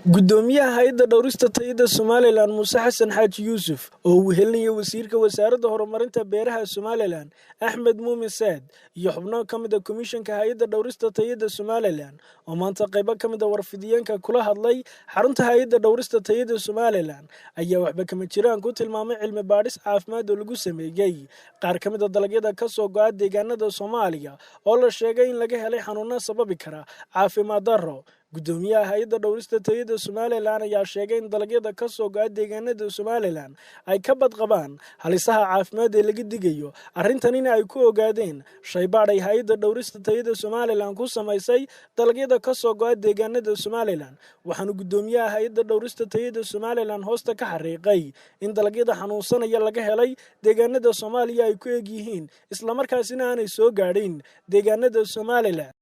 gudoomiyaha hay'adda dhawrista tayada Somaliland Muuse Xasan Xaaji Yuusuf oo uu helinayay wasiirka wasaaradda horumarinta beeraha Somaliland Axmed Muumin Saad iyo xubno ka mid ah komishanka hay'adda dhawrista tayada Somaliland oo maanta qayb ka mid ah warfidiyeenka kula hadlay xarunta hay'adda dhawrista tayada Somaliland ayaa waxba kama jiraan ku tilmaamay cilmi baadhis caafimaad oo lagu sameeyay qaar ka mid ah dalagyada ka soo go'a deegaanada Soomaaliya oo la sheegay in laga helay xanuunno sababi kara caafimaad darro. gudoomiyaha hay'adda dhawrista tayada Somaliland ayaa sheegay in dalagyada ka soo go'a deegaanada Somaliland ay ka badqabaan halisaha caafimaad ee laga digayo arrintanina ay ku ogaadeen shaybaadh ay hay'adda dhawrista tayada Somaliland ku samaysay dalagyada ka soo go'a deegaanada Somaliland waxaana gudoomiyaha hay'adda dhawrista tayada Somaliland hoosta ka xariiqay in dalagyada xanuunsanaya laga helay deegaanada Soomaaliya ay ku eg yihiin isla markaasina aanay soo gaadhin deegaanada Somaliland.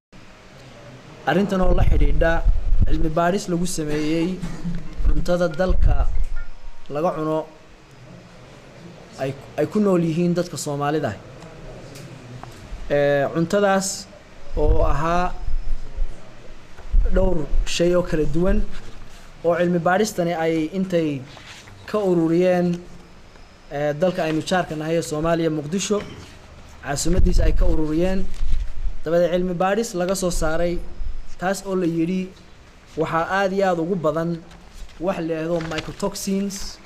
arrintan oo la xidhiidha cilmi baadhis lagu sameeyay cuntada dalka laga cuno ay ku nool yihiin dadka Soomaalida cuntadaas oo ahaa dhowr shay oo kala duwan oo cilmi baadhistani ay intay ka ururiyeen dalka aynu jaarka nahay Soomaaliya Muqdisho caasimadiisa ay ka ururiyeen dabada cilmi baadhis laga soo saaray taas oo la yiri waxa aad iyo aad ugu badan wax la yiraahdo mycotoxins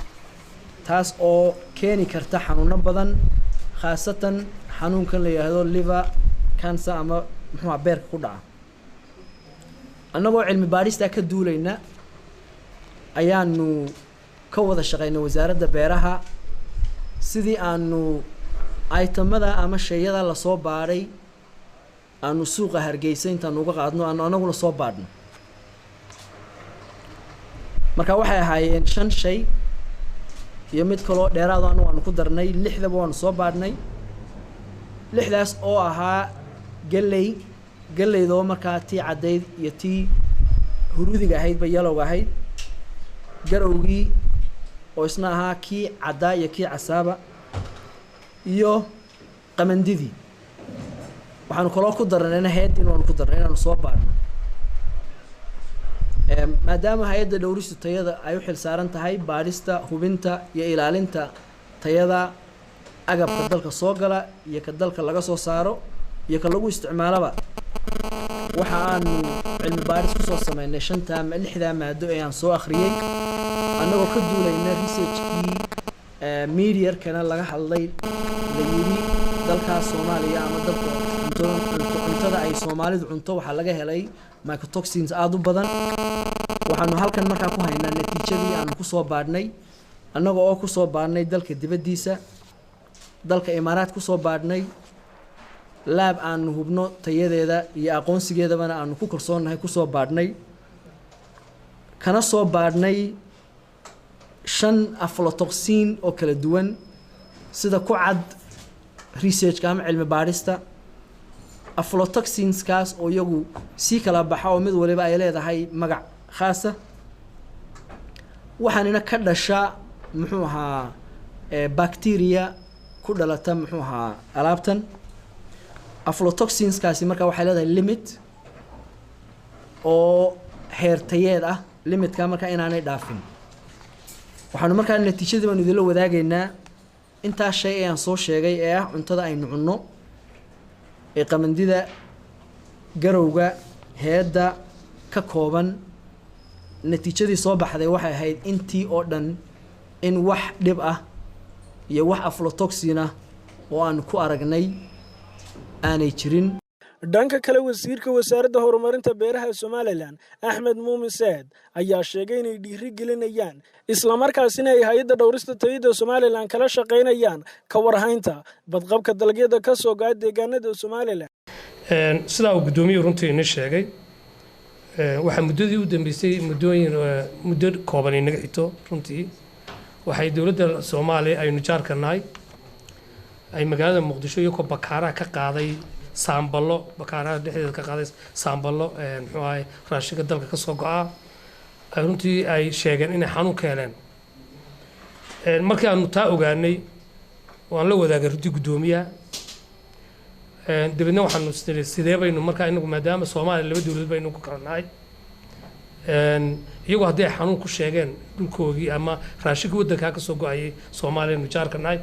taas oo keeni karta xanuuno badan khaasatan xanuunkan la yiraahdo liver cancer ama muxuu beerka ku dhaca annagoo cilmi baadhista ka duulayna ayaanu ka wada shaqeynay wasaaradda beeraha sidii aanu itemada ama shayada la soo baaray aanu suuqa Hargeysa intaan uga qaadno anaguna soo baadhno marka waxay ahaayeen 5 shay iyo mid kale oo dheeraad ah aanu ku darnay 6daba waan soo baadhnay 6daas oo ahaa galleydo markaa tii cadeyd iyo tii huruudiga ahayd ba yellow ahayd garowgii oo isna ahaa kii cadaa iyo kii casaaba iyo qamandidii waxaanu kala ku darnayna heedin waan ku darnay inaan soo baadhno maadaama hay'adda dhawrista tayada ay u xil saaran tahay baadhista hubinta iyo ilaalinta tayada agabka dalka soo gala iyo ka dalka laga soo saaro iyo ka lagu isticmaalaba waxa aanu cilmi baadhis ku soo sameynay 6 maado ee aan soo akhriyay annagoo ka duulayna researchkii media kana laga hadlay la yiri dalka Soomaaliya ama dalka cuntada ay Soomaalidu cunto waxa laga helay mycotoxins aad u badan waxaanu halkan markaa ku haynaa natiijadii aan ku soo baadhnay annagoo ku soo baadhnay dalka dibadiisa dalka Imaaraad ku soo baadhnay lab aan hubno tayadeeda iyo aqoonsigeedaba aan ku kalsoonahay ku soo baadhnay kana soo baadhnay 5 aflatoxin oo kala duwan sida ku cad research ka ama cilmi baadhista aflatoxins kaas oo iyagu si kala baxa oo mid waliba ay leedahay magac khaas ah waxaanina ka dhasha muxuu ahaa bacteria ku dhalata muxuu ahaa alaabtan aflatoxins kaasi marka waxay leedahay limit oo heertayeed ah limitka marka inaanay dhaafin waxaanu markaa natiijadii baan idin la wadaagaynaa inta shay aan soo sheegay ee ah cuntada aynu cunno ee qamandida garowga heedda ka kooban natiijadii soo baxday waxay ahayd intii oo dhan in wax dhib ah iyo wax aflatoxin ah oo aan ku aragnay aanay jirin. dhanka kale wasiirka wasaaradda horumarinta beeraha Somaliland Axmed Muumin Saad ayaa sheegay inay dhiiri gelinayaan isla markaasina ay hay'adda dhawrista tayada Somaliland kala shaqeynayaan ka warhaynta badqabka dalagyada ka soo go'a deegaanada Somaliland sida uu gudoomiyuhu runtii inoo sheegay waxa muddadii u dambeysay muddo kooban inaga xigto runtii waxay dawladda Soomaaliya aynu jaarka nahay ay magaalada Muqdisho iyo Bakaara ka qaaday saambalo bakaaraha dhexdeeda ka qaaday saambalo muxuu ahay raashinka dalka ka soo go'a runtii ay sheegeen inay xanuun ka heleen markii aanu taa ogaanay waan la wadaagay runtii gudoomiyaha dibadna waxaanu sidee baynu markaa inagu maadaama Soomaaliya laba dawlad baynu ku kala nahay iyagoo haddii ay xanuun ku sheegeen dhulkoogii ama raashinka waddankaa ka soo go-ayay Soomaaliya nu jaarka nahay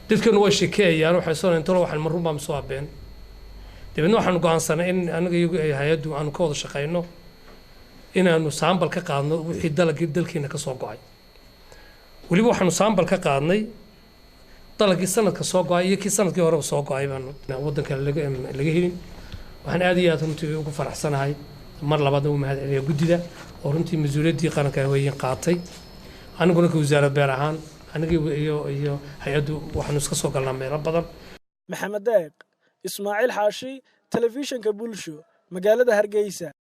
dadkanu way sheekeeyaan waxay soo intoo waxaan mar runbaa soo abeen dibadna waxaan go'aansanay in anaga iyagu ay hay'addu aanu ka wada shaqeyno inaanu saambal ka qaadno wixii dalkeena ka soo go'ay waliba waxaanu saambal ka qaadnay dalagii sanadka soo go'ay iyo kii sanadkii hore soo go'ay baan waddanka laga helin waxaan aad iyo aad runtii ugu faraxsanahay mar labaad u mahad celiyo guddida oo runtii mas'uuliyaddii qaranka ay qaatay aniguna ka wasaaradda beer ahaan aniga iyo hay'addu waxaanu iska soo galnaa meelo badan maxamed deeq ismaaciil xaashi telefishinka bulsho magaalada Hargeysa.